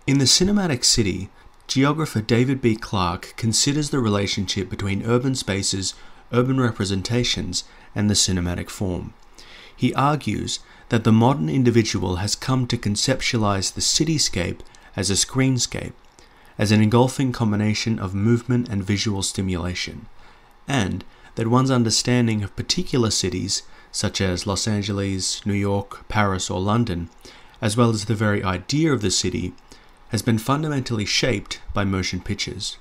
In The Cinematic City, geographer David B. Clarke considers the relationship between urban spaces, urban representations, and the cinematic form. He argues that the modern individual has come to conceptualize the cityscape as a screenscape, as an engulfing combination of movement and visual stimulation, and that one's understanding of particular cities, such as Los Angeles, New York, Paris, or London, as well as the very idea of the city, has been fundamentally shaped by motion pictures.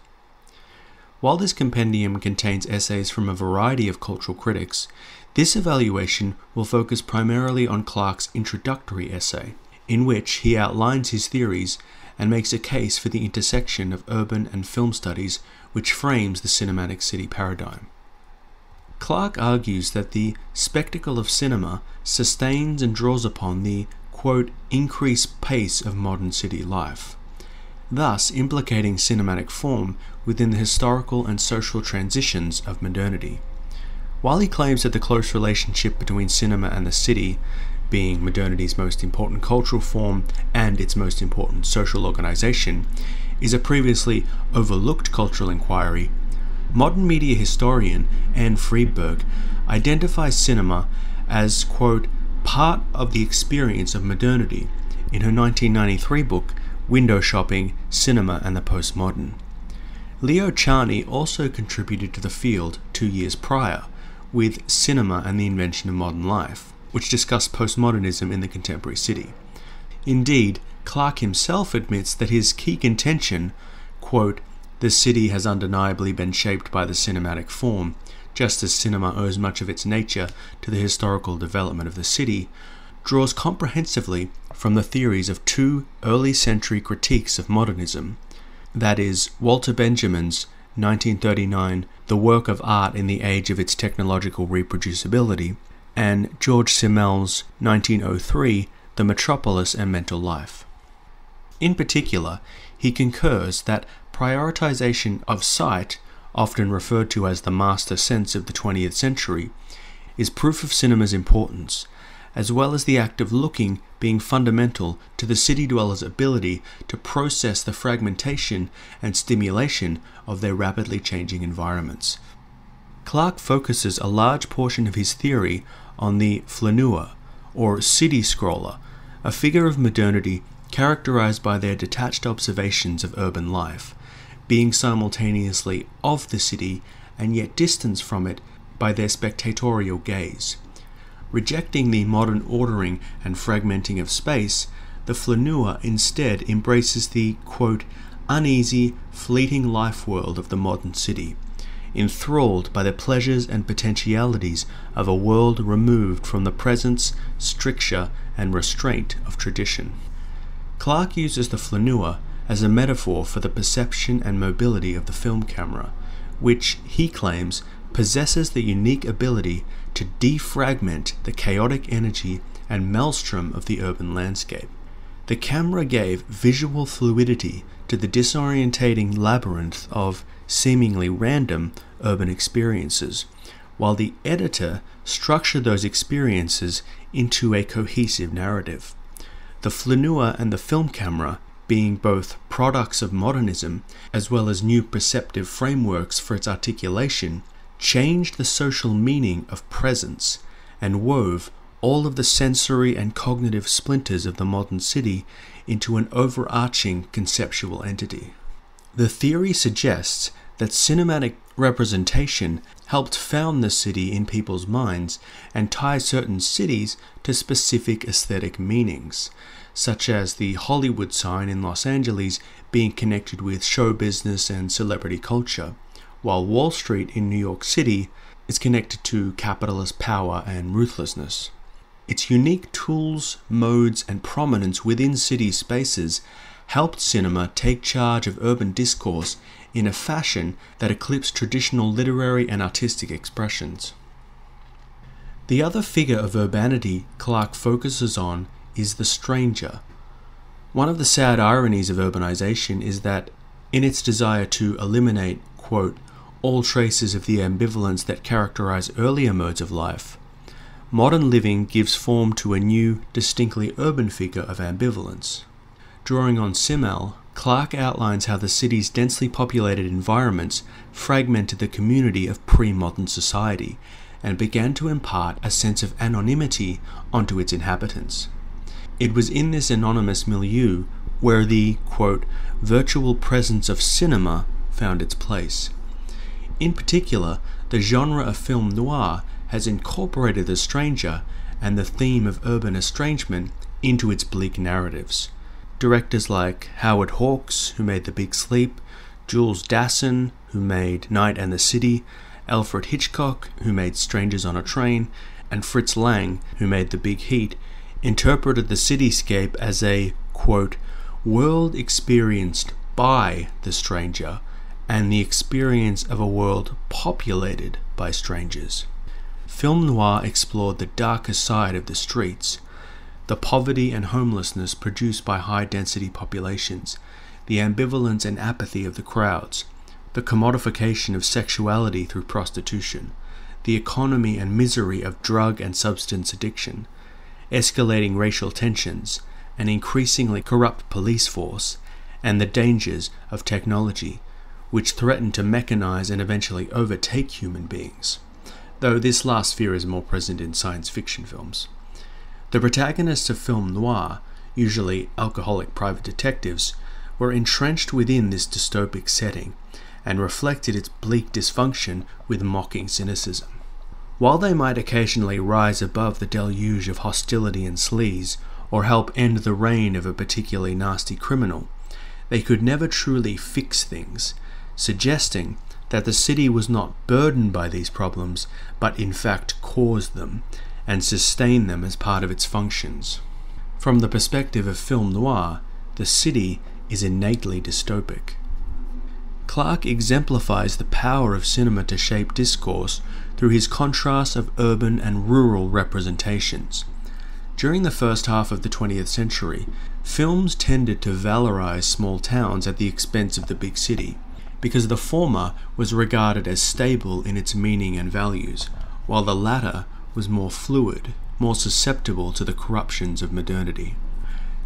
While this compendium contains essays from a variety of cultural critics, this evaluation will focus primarily on Clarke's introductory essay, in which he outlines his theories and makes a case for the intersection of urban and film studies which frames the cinematic city paradigm. Clarke argues that the spectacle of cinema sustains and draws upon the, quote, increased pace of modern city life, thus implicating cinematic form within the historical and social transitions of modernity. While he claims that the close relationship between cinema and the city, being modernity's most important cultural form and its most important social organization, is a previously overlooked cultural inquiry, modern media historian Anne Friedberg identifies cinema as, quote, part of the experience of modernity in her 1993 book, Window Shopping, Cinema and the Postmodern. Leo Charney also contributed to the field 2 years prior, with Cinema and the Invention of Modern Life, which discussed postmodernism in the contemporary city. Indeed, Clarke himself admits that his key contention, quote, the city has undeniably been shaped by the cinematic form, just as cinema owes much of its nature to the historical development of the city, draws comprehensively from the theories of two early century critiques of modernism, that is, Walter Benjamin's 1939 The Work of Art in the Age of Its Technological Reproducibility, and George Simmels's 1903 The Metropolis and Mental Life. In particular, he concurs that prioritization of sight, often referred to as the master sense of the 20th century, is proof of cinema's importance, as well as the act of looking being fundamental to the city dwellers' ability to process the fragmentation and stimulation of their rapidly changing environments. Clarke focuses a large portion of his theory on the flaneur, or city scroller, a figure of modernity characterized by their detached observations of urban life, being simultaneously of the city and yet distanced from it by their spectatorial gaze. Rejecting the modern ordering and fragmenting of space, the flaneur instead embraces the, quote, uneasy, fleeting life world of the modern city, enthralled by the pleasures and potentialities of a world removed from the presence, stricture, and restraint of tradition. Clarke uses the flaneur as a metaphor for the perception and mobility of the film camera, which, he claims, possesses the unique ability to defragment the chaotic energy and maelstrom of the urban landscape. The camera gave visual fluidity to the disorientating labyrinth of seemingly random urban experiences, while the editor structured those experiences into a cohesive narrative. The flaneur and the film camera, being both products of modernism as well as new perceptive frameworks for its articulation, changed the social meaning of presence and wove all of the sensory and cognitive splinters of the modern city into an overarching conceptual entity. The theory suggests that cinematic representation helped found the city in people's minds and tie certain cities to specific aesthetic meanings, such as the Hollywood sign in Los Angeles being connected with show business and celebrity culture, while Wall Street in New York City is connected to capitalist power and ruthlessness. Its unique tools, modes, and prominence within city spaces helped cinema take charge of urban discourse in a fashion that eclipsed traditional literary and artistic expressions. The other figure of urbanity Clarke focuses on is the stranger. One of the sad ironies of urbanization is that, in its desire to eliminate, quote, all traces of the ambivalence that characterize earlier modes of life, modern living gives form to a new, distinctly urban figure of ambivalence. Drawing on Simmel, Clarke outlines how the city's densely populated environments fragmented the community of pre-modern society and began to impart a sense of anonymity onto its inhabitants. It was in this anonymous milieu where the, quote, virtual presence of cinema found its place. In particular, the genre of film noir has incorporated the stranger and the theme of urban estrangement into its bleak narratives. Directors like Howard Hawks, who made The Big Sleep, Jules Dassin, who made Night and the City, Alfred Hitchcock, who made Strangers on a Train, and Fritz Lang, who made The Big Heat, interpreted the cityscape as a, quote, world experienced by the stranger and the experience of a world populated by strangers. Film noir explored the darker side of the streets, the poverty and homelessness produced by high-density populations, the ambivalence and apathy of the crowds, the commodification of sexuality through prostitution, the economy and misery of drug and substance addiction, escalating racial tensions, an increasingly corrupt police force, and the dangers of technology, which threaten to mechanize and eventually overtake human beings, though this last fear is more present in science fiction films. The protagonists of film noir, usually alcoholic private detectives, were entrenched within this dystopic setting and reflected its bleak dysfunction with mocking cynicism. While they might occasionally rise above the deluge of hostility and sleaze, or help end the reign of a particularly nasty criminal, they could never truly fix things, suggesting that the city was not burdened by these problems, but in fact caused them, and sustained them as part of its functions. From the perspective of film noir, the city is innately dystopic. Clarke exemplifies the power of cinema to shape discourse through his contrast of urban and rural representations. During the first half of the 20th century, films tended to valorize small towns at the expense of the big city, because the former was regarded as stable in its meaning and values, while the latter was more fluid, more susceptible to the corruptions of modernity.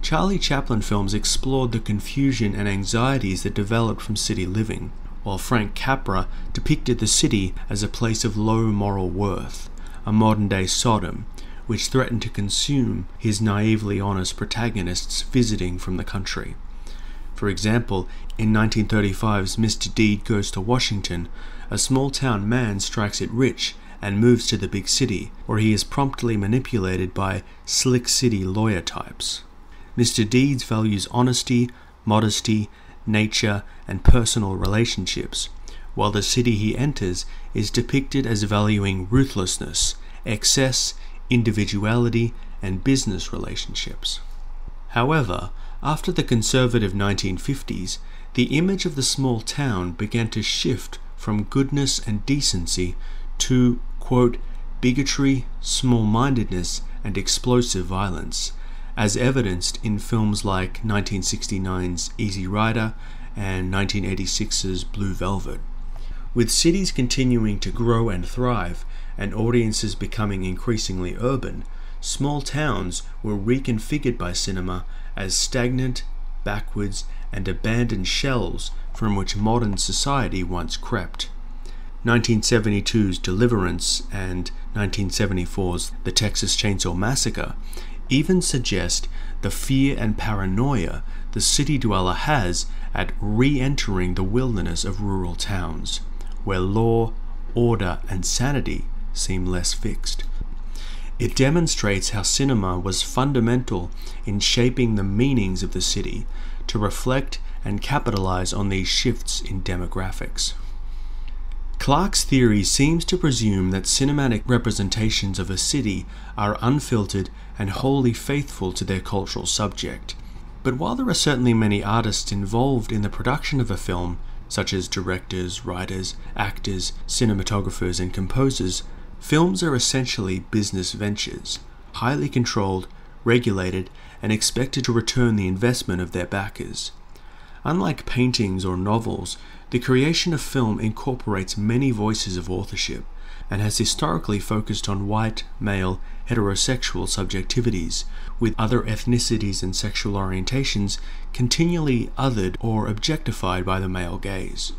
Charlie Chaplin films explored the confusion and anxieties that developed from city living, while Frank Capra depicted the city as a place of low moral worth, a modern-day Sodom, which threatened to consume his naively honest protagonists visiting from the country. For example, in 1935's Mr. Deed Goes to Washington, a small-town man strikes it rich and moves to the big city, where he is promptly manipulated by slick city lawyer types. Mr. Deeds values honesty, modesty, nature, and personal relationships, while the city he enters is depicted as valuing ruthlessness, excess, individuality, and business relationships. However, after the conservative 1950s, the image of the small town began to shift from goodness and decency to, quote, bigotry, small-mindedness, and explosive violence, as evidenced in films like 1969's Easy Rider and 1986's Blue Velvet. With cities continuing to grow and thrive, and audiences becoming increasingly urban, small towns were reconfigured by cinema as stagnant, backwards, and abandoned shells from which modern society once crept. 1972's Deliverance and 1974's The Texas Chainsaw Massacre even suggest the fear and paranoia the city dweller has at re-entering the wilderness of rural towns, where law, order, and sanity seem less fixed. It demonstrates how cinema was fundamental in shaping the meanings of the city to reflect and capitalize on these shifts in demographics. Clarke's theory seems to presume that cinematic representations of a city are unfiltered and wholly faithful to their cultural subject. But while there are certainly many artists involved in the production of a film, such as directors, writers, actors, cinematographers, and composers, films are essentially business ventures, highly controlled, regulated, and expected to return the investment of their backers. Unlike paintings or novels, the creation of film incorporates many voices of authorship, and has historically focused on white, male, heterosexual subjectivities, with other ethnicities and sexual orientations continually othered or objectified by the male gaze.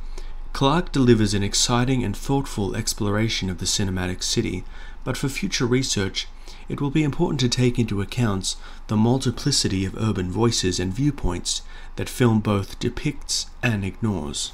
Clarke delivers an exciting and thoughtful exploration of the cinematic city, but for future research, it will be important to take into account the multiplicity of urban voices and viewpoints that film both depicts and ignores.